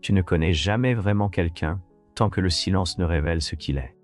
Tu ne connais jamais vraiment quelqu'un tant que le silence ne révèle ce qu'il est.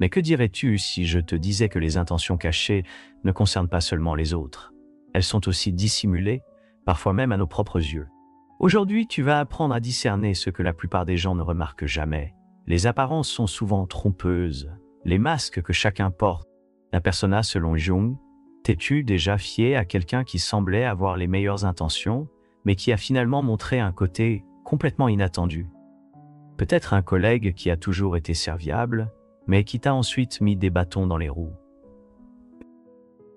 Mais que dirais-tu si je te disais que les intentions cachées ne concernent pas seulement les autres? Elles sont aussi dissimulées, parfois même à nos propres yeux. Aujourd'hui, tu vas apprendre à discerner ce que la plupart des gens ne remarquent jamais. Les apparences sont souvent trompeuses, les masques que chacun porte. La persona selon Jung, t'es-tu déjà fié à quelqu'un qui semblait avoir les meilleures intentions, mais qui a finalement montré un côté complètement inattendu? Peut-être un collègue qui a toujours été serviable, mais qui t'a ensuite mis des bâtons dans les roues.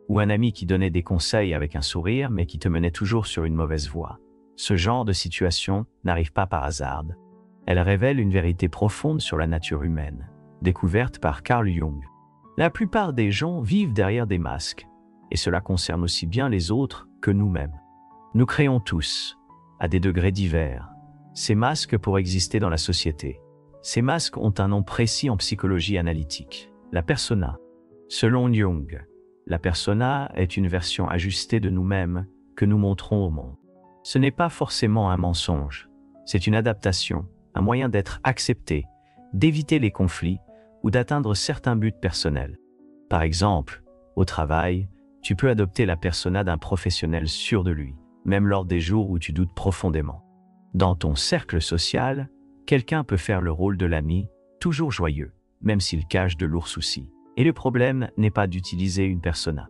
Ou un ami qui donnait des conseils avec un sourire, mais qui te menait toujours sur une mauvaise voie. Ce genre de situation n'arrive pas par hasard. Elle révèle une vérité profonde sur la nature humaine, découverte par Carl Jung. La plupart des gens vivent derrière des masques, et cela concerne aussi bien les autres que nous-mêmes. Nous créons tous, à des degrés divers, ces masques pour exister dans la société. Ces masques ont un nom précis en psychologie analytique, la persona. Selon Jung, la persona est une version ajustée de nous-mêmes que nous montrons au monde. Ce n'est pas forcément un mensonge, c'est une adaptation, un moyen d'être accepté, d'éviter les conflits ou d'atteindre certains buts personnels. Par exemple, au travail, tu peux adopter la persona d'un professionnel sûr de lui, même lors des jours où tu doutes profondément. Dans ton cercle social, quelqu'un peut faire le rôle de l'ami, toujours joyeux, même s'il cache de lourds soucis. Et le problème n'est pas d'utiliser une persona.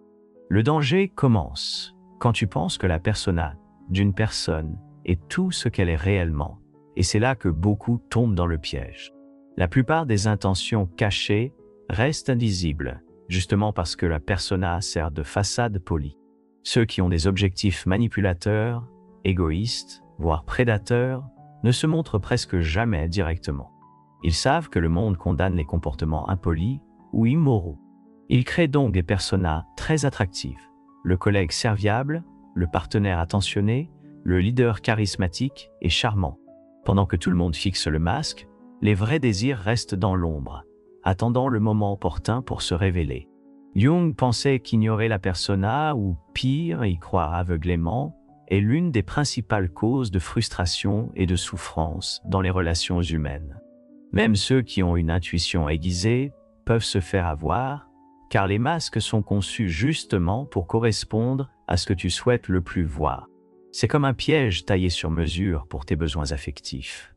Le danger commence quand tu penses que la persona d'une personne est tout ce qu'elle est réellement, et c'est là que beaucoup tombent dans le piège. La plupart des intentions cachées restent invisibles, justement parce que la persona sert de façade polie. Ceux qui ont des objectifs manipulateurs, égoïstes, voire prédateurs, ne se montrent presque jamais directement. Ils savent que le monde condamne les comportements impolis ou immoraux. Ils créent donc des personas très attractives. Le collègue serviable, le partenaire attentionné, le leader charismatique et charmant. Pendant que tout le monde fixe le masque, les vrais désirs restent dans l'ombre, attendant le moment opportun pour se révéler. Jung pensait qu'ignorer la persona, ou pire, y croire aveuglément, est l'une des principales causes de frustration et de souffrance dans les relations humaines. Même ceux qui ont une intuition aiguisée peuvent se faire avoir, car les masques sont conçus justement pour correspondre à ce que tu souhaites le plus voir. C'est comme un piège taillé sur mesure pour tes besoins affectifs.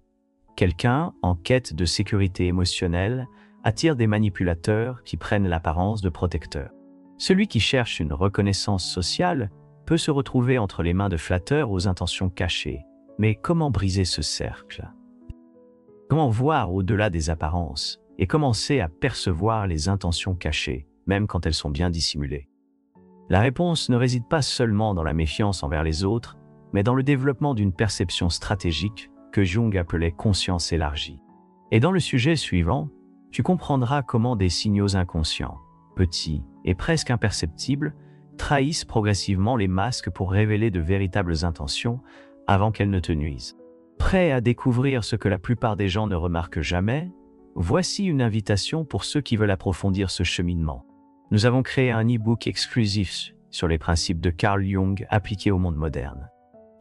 Quelqu'un, en quête de sécurité émotionnelle, attire des manipulateurs qui prennent l'apparence de protecteurs. Celui qui cherche une reconnaissance sociale peut se retrouver entre les mains de flatteurs aux intentions cachées. Mais comment briser ce cercle? Comment voir au-delà des apparences et commencer à percevoir les intentions cachées, même quand elles sont bien dissimulées? La réponse ne réside pas seulement dans la méfiance envers les autres, mais dans le développement d'une perception stratégique que Jung appelait conscience élargie. Et dans le sujet suivant, tu comprendras comment des signaux inconscients, petits et presque imperceptibles, trahissent progressivement les masques pour révéler de véritables intentions avant qu'elles ne te nuisent. Prêt à découvrir ce que la plupart des gens ne remarquent jamais? Voici une invitation pour ceux qui veulent approfondir ce cheminement. Nous avons créé un e-book exclusif sur les principes de Carl Jung appliqués au monde moderne.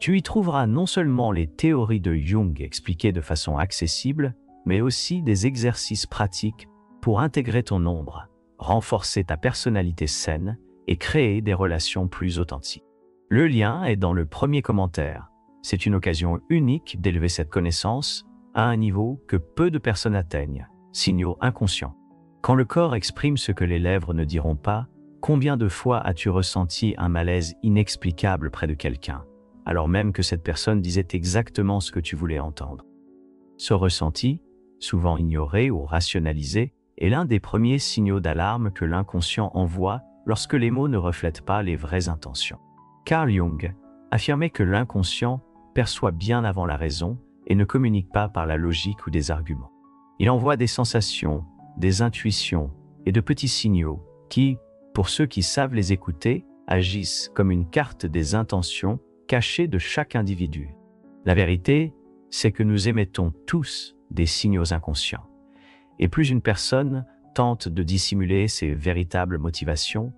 Tu y trouveras non seulement les théories de Jung expliquées de façon accessible, mais aussi des exercices pratiques pour intégrer ton ombre, renforcer ta personnalité saine et créer des relations plus authentiques. Le lien est dans le premier commentaire. C'est une occasion unique d'élever cette connaissance à un niveau que peu de personnes atteignent, signaux inconscients. Quand le corps exprime ce que les lèvres ne diront pas, combien de fois as-tu ressenti un malaise inexplicable près de quelqu'un, alors même que cette personne disait exactement ce que tu voulais entendre? Ce ressenti, souvent ignoré ou rationalisé, est l'un des premiers signaux d'alarme que l'inconscient envoie lorsque les mots ne reflètent pas les vraies intentions. Carl Jung affirmait que l'inconscient perçoit bien avant la raison et ne communique pas par la logique ou des arguments. Il envoie des sensations, des intuitions et de petits signaux qui, pour ceux qui savent les écouter, agissent comme une carte des intentions cachées de chaque individu. La vérité, c'est que nous émettons tous des signaux inconscients. Et plus une personne tente de dissimuler ses véritables motivations,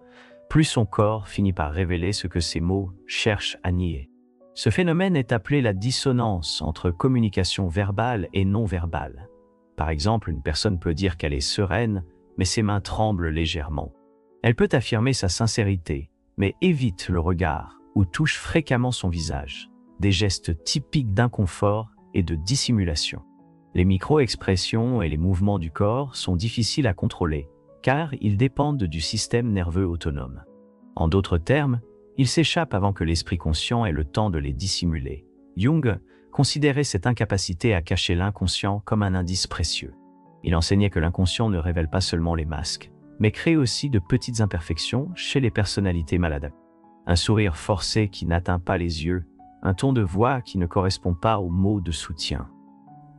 plus son corps finit par révéler ce que ses mots cherchent à nier. Ce phénomène est appelé la dissonance entre communication verbale et non verbale. Par exemple, une personne peut dire qu'elle est sereine, mais ses mains tremblent légèrement. Elle peut affirmer sa sincérité, mais évite le regard ou touche fréquemment son visage. Des gestes typiques d'inconfort et de dissimulation. Les micro-expressions et les mouvements du corps sont difficiles à contrôler, car ils dépendent du système nerveux autonome. En d'autres termes, ils s'échappent avant que l'esprit conscient ait le temps de les dissimuler. Jung considérait cette incapacité à cacher l'inconscient comme un indice précieux. Il enseignait que l'inconscient ne révèle pas seulement les masques, mais crée aussi de petites imperfections chez les personnalités malades. Un sourire forcé qui n'atteint pas les yeux, un ton de voix qui ne correspond pas aux mots de soutien.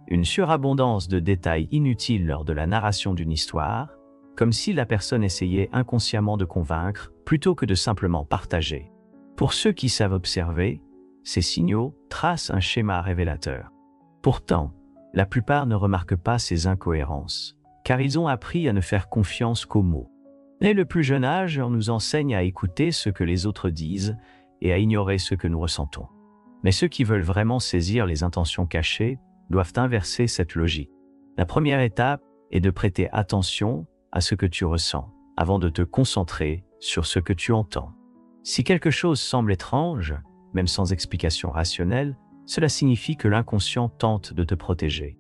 Une surabondance de détails inutiles lors de la narration d'une histoire, comme si la personne essayait inconsciemment de convaincre plutôt que de simplement partager. Pour ceux qui savent observer, ces signaux tracent un schéma révélateur. Pourtant, la plupart ne remarquent pas ces incohérences, car ils ont appris à ne faire confiance qu'aux mots. Dès le plus jeune âge, on nous enseigne à écouter ce que les autres disent et à ignorer ce que nous ressentons. Mais ceux qui veulent vraiment saisir les intentions cachées doivent inverser cette logique. La première étape est de prêter attention à ce que tu ressens, avant de te concentrer sur ce que tu entends. Si quelque chose semble étrange, même sans explication rationnelle, cela signifie que l'inconscient tente de te protéger.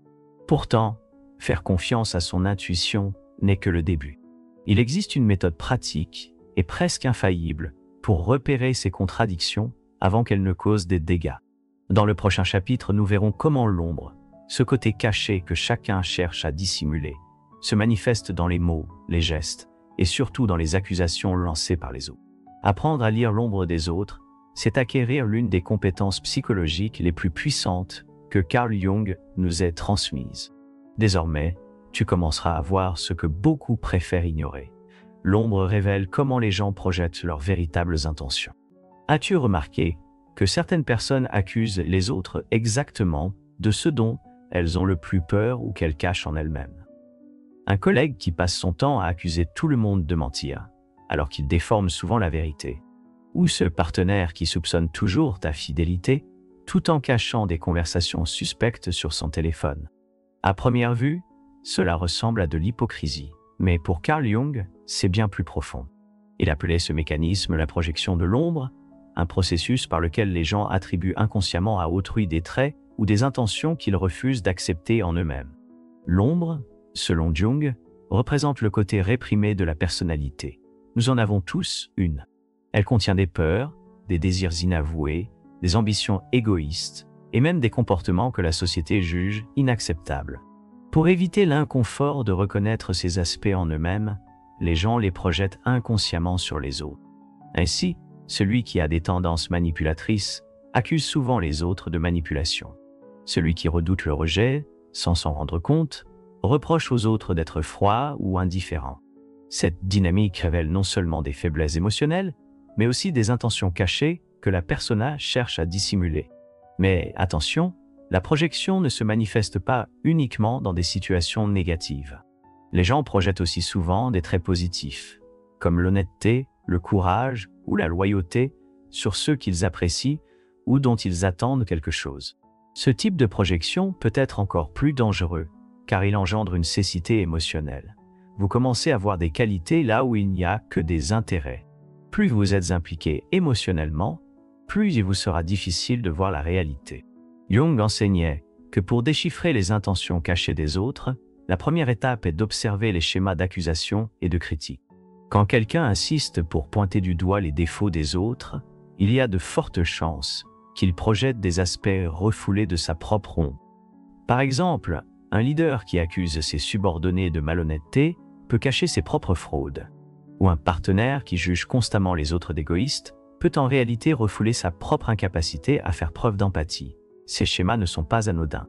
Pourtant, faire confiance à son intuition n'est que le début. Il existe une méthode pratique et presque infaillible pour repérer ces contradictions avant qu'elles ne causent des dégâts. Dans le prochain chapitre, nous verrons comment l'ombre, ce côté caché que chacun cherche à dissimuler, se manifeste dans les mots, les gestes et surtout dans les accusations lancées par les autres. Apprendre à lire l'ombre des autres, c'est acquérir l'une des compétences psychologiques les plus puissantes que Carl Jung nous ait transmises. Désormais, tu commenceras à voir ce que beaucoup préfèrent ignorer. L'ombre révèle comment les gens projettent leurs véritables intentions. As-tu remarqué que certaines personnes accusent les autres exactement de ce dont elles ont le plus peur ou qu'elles cachent en elles-mêmes? Un collègue qui passe son temps à accuser tout le monde de mentir, alors qu'il déforme souvent la vérité. Ou ce partenaire qui soupçonne toujours ta fidélité, tout en cachant des conversations suspectes sur son téléphone. À première vue, cela ressemble à de l'hypocrisie, mais pour Carl Jung, c'est bien plus profond. Il appelait ce mécanisme la projection de l'ombre, un processus par lequel les gens attribuent inconsciemment à autrui des traits ou des intentions qu'ils refusent d'accepter en eux-mêmes. L'ombre, selon Jung, représente le côté réprimé de la personnalité. Nous en avons tous une. Elle contient des peurs, des désirs inavoués, des ambitions égoïstes et même des comportements que la société juge inacceptables. Pour éviter l'inconfort de reconnaître ces aspects en eux-mêmes, les gens les projettent inconsciemment sur les autres. Ainsi, celui qui a des tendances manipulatrices accuse souvent les autres de manipulation. Celui qui redoute le rejet, sans s'en rendre compte, reproche aux autres d'être froid ou indifférent. Cette dynamique révèle non seulement des faiblesses émotionnelles, mais aussi des intentions cachées que la persona cherche à dissimuler. Mais attention, la projection ne se manifeste pas uniquement dans des situations négatives. Les gens projettent aussi souvent des traits positifs, comme l'honnêteté, le courage ou la loyauté, sur ceux qu'ils apprécient ou dont ils attendent quelque chose. Ce type de projection peut être encore plus dangereux, car il engendre une cécité émotionnelle. Vous commencez à voir des qualités là où il n'y a que des intérêts. Plus vous êtes impliqué émotionnellement, plus il vous sera difficile de voir la réalité. Jung enseignait que pour déchiffrer les intentions cachées des autres, la première étape est d'observer les schémas d'accusation et de critique. Quand quelqu'un insiste pour pointer du doigt les défauts des autres, il y a de fortes chances qu'il projette des aspects refoulés de sa propre ombre. Par exemple, un leader qui accuse ses subordonnés de malhonnêteté peut cacher ses propres fraudes. Ou un partenaire qui juge constamment les autres d'égoïstes peut en réalité refouler sa propre incapacité à faire preuve d'empathie. Ces schémas ne sont pas anodins.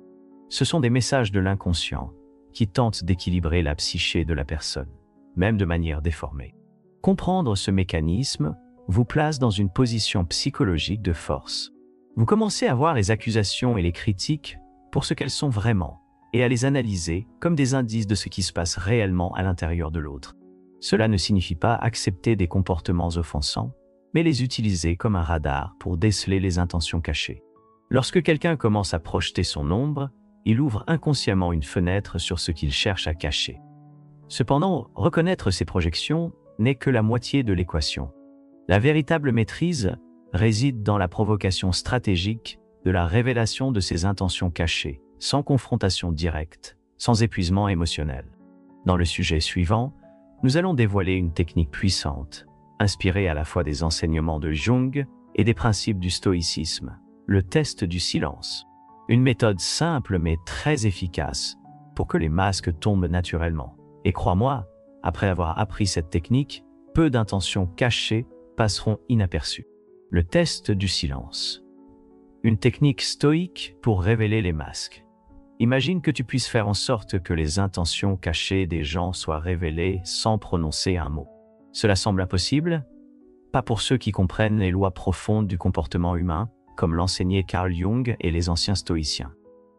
Ce sont des messages de l'inconscient qui tentent d'équilibrer la psyché de la personne, même de manière déformée. Comprendre ce mécanisme vous place dans une position psychologique de force. Vous commencez à voir les accusations et les critiques pour ce qu'elles sont vraiment et à les analyser comme des indices de ce qui se passe réellement à l'intérieur de l'autre. Cela ne signifie pas accepter des comportements offensants, mais les utiliser comme un radar pour déceler les intentions cachées. Lorsque quelqu'un commence à projeter son ombre, il ouvre inconsciemment une fenêtre sur ce qu'il cherche à cacher. Cependant, reconnaître ces projections n'est que la moitié de l'équation. La véritable maîtrise réside dans la provocation stratégique de la révélation de ses intentions cachées, sans confrontation directe, sans épuisement émotionnel. Dans le sujet suivant, nous allons dévoiler une technique puissante, inspirée à la fois des enseignements de Jung et des principes du stoïcisme, le test du silence. Une méthode simple mais très efficace pour que les masques tombent naturellement. Et crois-moi, après avoir appris cette technique, peu d'intentions cachées passeront inaperçues. Le test du silence. Une technique stoïque pour révéler les masques. Imagine que tu puisses faire en sorte que les intentions cachées des gens soient révélées sans prononcer un mot. Cela semble impossible? Pas pour ceux qui comprennent les lois profondes du comportement humain, comme l'enseignait Carl Jung et les anciens stoïciens.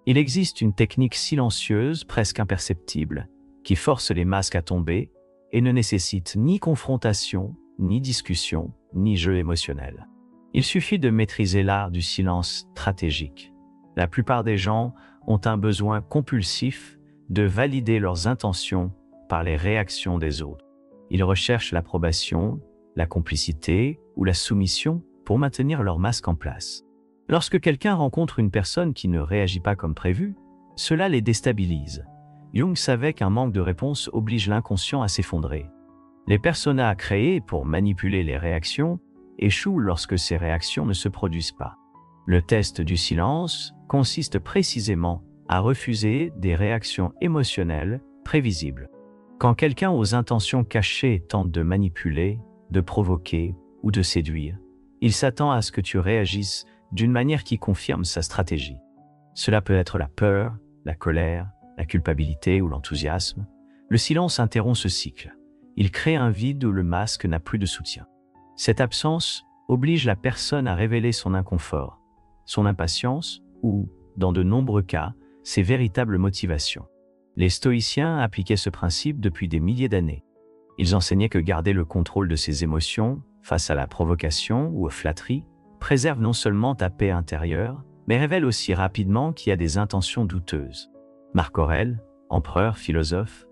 Il existe une technique silencieuse, presque imperceptible, qui force les masques à tomber et ne nécessite ni confrontation, ni discussion, ni jeu émotionnel. Il suffit de maîtriser l'art du silence stratégique. La plupart des gens ont un besoin compulsif de valider leurs intentions par les réactions des autres. Ils recherchent l'approbation, la complicité ou la soumission pour maintenir leur masque en place. Lorsque quelqu'un rencontre une personne qui ne réagit pas comme prévu, cela les déstabilise. Jung savait qu'un manque de réponse oblige l'inconscient à s'effondrer. Les personas créés pour manipuler les réactions échouent lorsque ces réactions ne se produisent pas. Le test du silence consiste précisément à refuser des réactions émotionnelles prévisibles. Quand quelqu'un aux intentions cachées tente de manipuler, de provoquer ou de séduire, il s'attend à ce que tu réagisses d'une manière qui confirme sa stratégie. Cela peut être la peur, la colère, la culpabilité ou l'enthousiasme. Le silence interrompt ce cycle. Il crée un vide où le masque n'a plus de soutien. Cette absence oblige la personne à révéler son inconfort, son impatience ou, dans de nombreux cas, ses véritables motivations. Les stoïciens appliquaient ce principe depuis des milliers d'années. Ils enseignaient que garder le contrôle de ses émotions face à la provocation ou aux flatteries préserve non seulement ta paix intérieure, mais révèle aussi rapidement qu'il y a des intentions douteuses. Marc Aurèle, empereur, philosophe,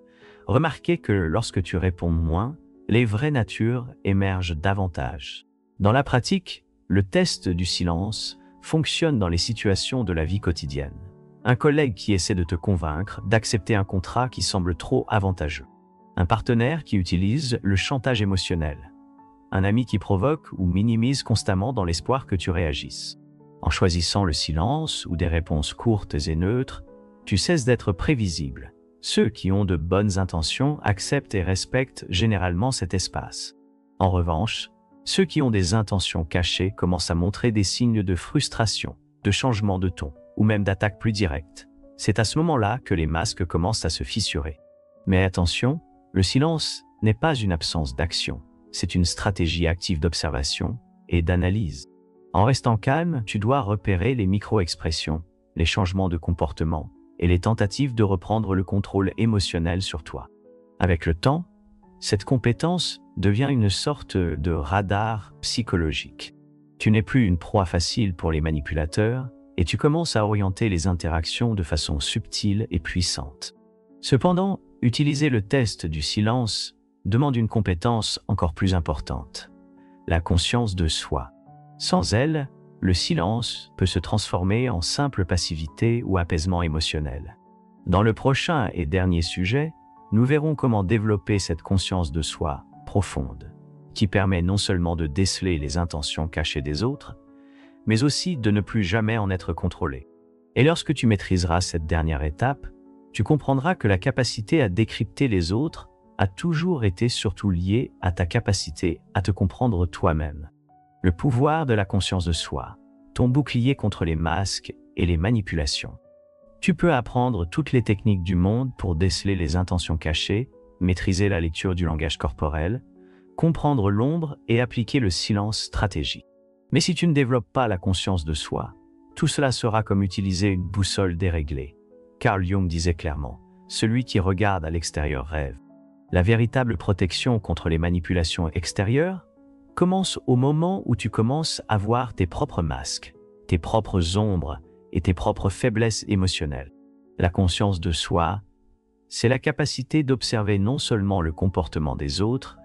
remarquait que lorsque tu réponds moins, les vraies natures émergent davantage. Dans la pratique, le test du silence fonctionne dans les situations de la vie quotidienne. Un collègue qui essaie de te convaincre d'accepter un contrat qui semble trop avantageux. Un partenaire qui utilise le chantage émotionnel. Un ami qui provoque ou minimise constamment dans l'espoir que tu réagisses. En choisissant le silence ou des réponses courtes et neutres, tu cesses d'être prévisible. Ceux qui ont de bonnes intentions acceptent et respectent généralement cet espace. En revanche, ceux qui ont des intentions cachées commencent à montrer des signes de frustration, de changement de ton, ou même d'attaque plus directe. C'est à ce moment-là que les masques commencent à se fissurer. Mais attention, le silence n'est pas une absence d'action, c'est une stratégie active d'observation et d'analyse. En restant calme, tu dois repérer les micro-expressions, les changements de comportement et les tentatives de reprendre le contrôle émotionnel sur toi. Avec le temps, cette compétence devient une sorte de radar psychologique. Tu n'es plus une proie facile pour les manipulateurs et tu commences à orienter les interactions de façon subtile et puissante. Cependant, utiliser le test du silence demande une compétence encore plus importante, la conscience de soi. Sans elle, le silence peut se transformer en simple passivité ou apaisement émotionnel. Dans le prochain et dernier sujet, nous verrons comment développer cette conscience de soi profonde, qui permet non seulement de déceler les intentions cachées des autres, mais aussi de ne plus jamais en être contrôlé. Et lorsque tu maîtriseras cette dernière étape, tu comprendras que la capacité à décrypter les autres a toujours été surtout liée à ta capacité à te comprendre toi-même. Le pouvoir de la conscience de soi, ton bouclier contre les masques et les manipulations. Tu peux apprendre toutes les techniques du monde pour déceler les intentions cachées, maîtriser la lecture du langage corporel, comprendre l'ombre et appliquer le silence stratégique. Mais si tu ne développes pas la conscience de soi, tout cela sera comme utiliser une boussole déréglée. Carl Jung disait clairement, « Celui qui regarde à l'extérieur rêve ». La véritable protection contre les manipulations extérieures commence au moment où tu commences à voir tes propres masques, tes propres ombres et tes propres faiblesses émotionnelles. La conscience de soi, c'est la capacité d'observer non seulement le comportement des autres,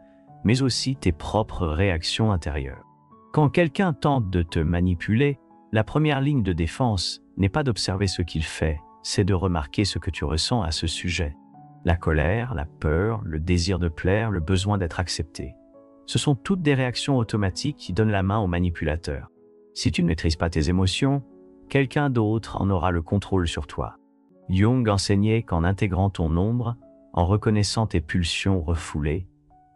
mais aussi tes propres réactions intérieures. Quand quelqu'un tente de te manipuler, la première ligne de défense n'est pas d'observer ce qu'il fait, c'est de remarquer ce que tu ressens à ce sujet. La colère, la peur, le désir de plaire, le besoin d'être accepté. Ce sont toutes des réactions automatiques qui donnent la main au manipulateur. Si tu ne maîtrises pas tes émotions, quelqu'un d'autre en aura le contrôle sur toi. Jung enseignait qu'en intégrant ton ombre, en reconnaissant tes pulsions refoulées,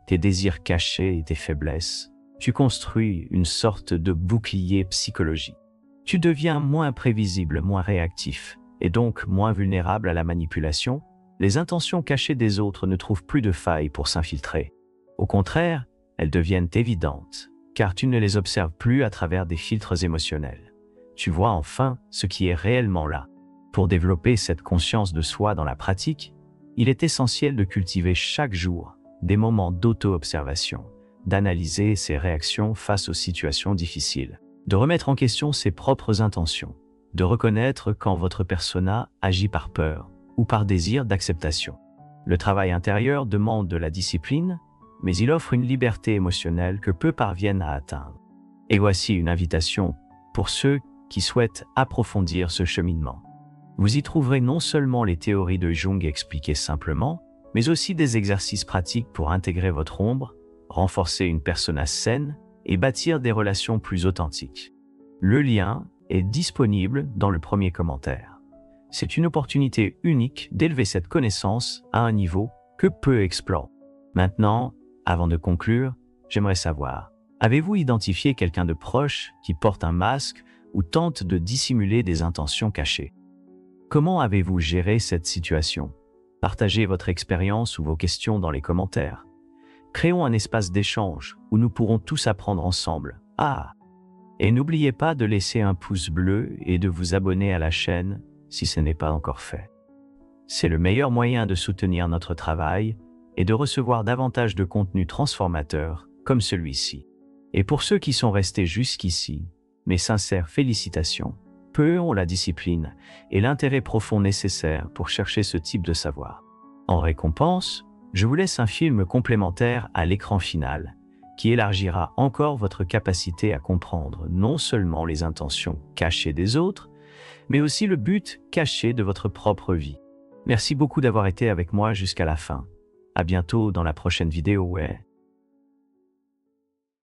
tes désirs cachés et tes faiblesses, tu construis une sorte de bouclier psychologique. Tu deviens moins prévisible, moins réactif, et donc moins vulnérable à la manipulation. Les intentions cachées des autres ne trouvent plus de failles pour s'infiltrer. Au contraire, elles deviennent évidentes, car tu ne les observes plus à travers des filtres émotionnels. Tu vois enfin ce qui est réellement là. Pour développer cette conscience de soi dans la pratique, il est essentiel de cultiver chaque jour des moments d'auto-observation, d'analyser ses réactions face aux situations difficiles, de remettre en question ses propres intentions, de reconnaître quand votre persona agit par peur ou par désir d'acceptation. Le travail intérieur demande de la discipline, mais il offre une liberté émotionnelle que peu parviennent à atteindre. Et voici une invitation pour ceux qui souhaitent approfondir ce cheminement. Vous y trouverez non seulement les théories de Jung expliquées simplement, mais aussi des exercices pratiques pour intégrer votre ombre, renforcer une persona saine et bâtir des relations plus authentiques. Le lien est disponible dans le premier commentaire. C'est une opportunité unique d'élever cette connaissance à un niveau que peu explorent. Maintenant, avant de conclure, j'aimerais savoir, avez-vous identifié quelqu'un de proche qui porte un masque ou tente de dissimuler des intentions cachées? Comment avez-vous géré cette situation? Partagez votre expérience ou vos questions dans les commentaires. Créons un espace d'échange où nous pourrons tous apprendre ensemble. Et n'oubliez pas de laisser un pouce bleu et de vous abonner à la chaîne si ce n'est pas encore fait. C'est le meilleur moyen de soutenir notre travail et de recevoir davantage de contenu transformateur comme celui-ci. Et pour ceux qui sont restés jusqu'ici, mes sincères félicitations. Peu ont la discipline et l'intérêt profond nécessaire pour chercher ce type de savoir. En récompense, je vous laisse un film complémentaire à l'écran final qui élargira encore votre capacité à comprendre non seulement les intentions cachées des autres, mais aussi le but caché de votre propre vie. Merci beaucoup d'avoir été avec moi jusqu'à la fin. À bientôt dans la prochaine vidéo.